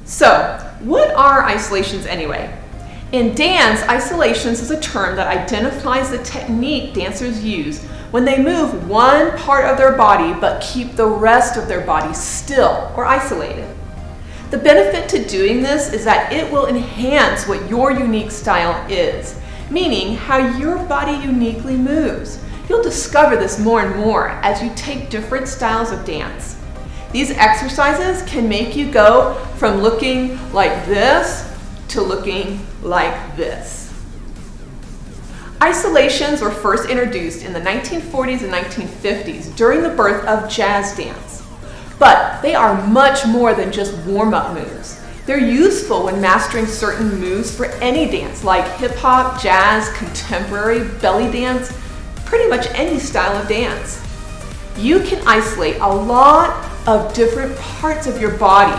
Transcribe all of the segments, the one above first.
So, what are isolations anyway? In dance, isolations is a term that identifies the technique dancers use when they move one part of their body but keep the rest of their body still or isolated. The benefit to doing this is that it will enhance what your unique style is, meaning how your body uniquely moves. You'll discover this more and more as you take different styles of dance. These exercises can make you go from looking like this to looking like this. Isolations were first introduced in the 1940s and 1950s during the birth of jazz dance. But they are much more than just warm-up moves. They're useful when mastering certain moves for any dance, like hip-hop, jazz, contemporary, belly dance, pretty much any style of dance. You can isolate a lot of different parts of your body.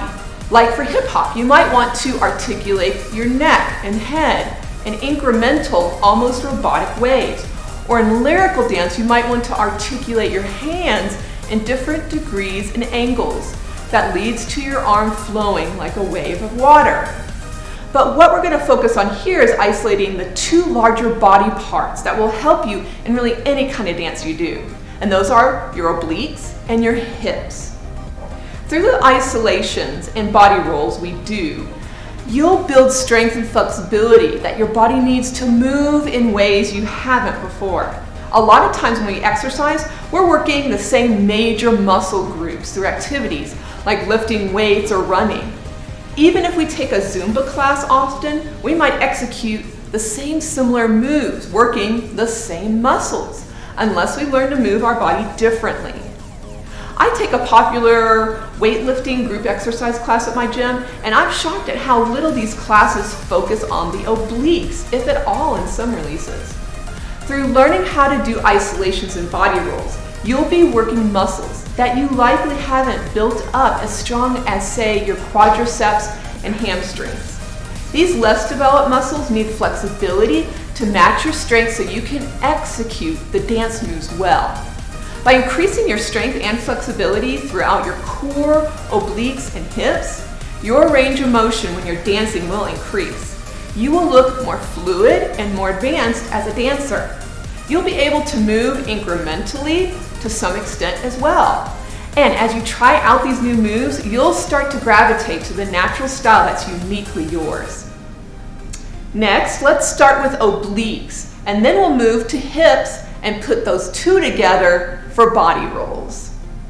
Like for hip-hop, you might want to articulate your neck and head in incremental, almost robotic ways. Or in lyrical dance, you might want to articulate your hands in different degrees and angles that leads to your arm flowing like a wave of water. But what we're going to focus on here is isolating the two larger body parts that will help you in really any kind of dance you do. And those are your obliques and your hips. Through the isolations and body rolls we do, you'll build strength and flexibility that your body needs to move in ways you haven't before. A lot of times when we exercise, we're working the same major muscle groups through activities like lifting weights or running. Even if we take a Zumba class often, we might execute the same similar moves, working the same muscles, unless we learn to move our body differently. I take a popular weightlifting group exercise class at my gym, and I'm shocked at how little these classes focus on the obliques, if at all in some releases. Through learning how to do isolations and body rolls, you'll be working muscles that you likely haven't built up as strong as, say, your quadriceps and hamstrings. These less developed muscles need flexibility to match your strength so you can execute the dance moves well. By increasing your strength and flexibility throughout your core, obliques, and hips, your range of motion when you're dancing will increase. You will look more fluid and more advanced as a dancer. You'll be able to move incrementally to some extent as well. And as you try out these new moves, you'll start to gravitate to the natural style that's uniquely yours. Next, let's start with obliques, and then we'll move to hips and put those two together for body rolls.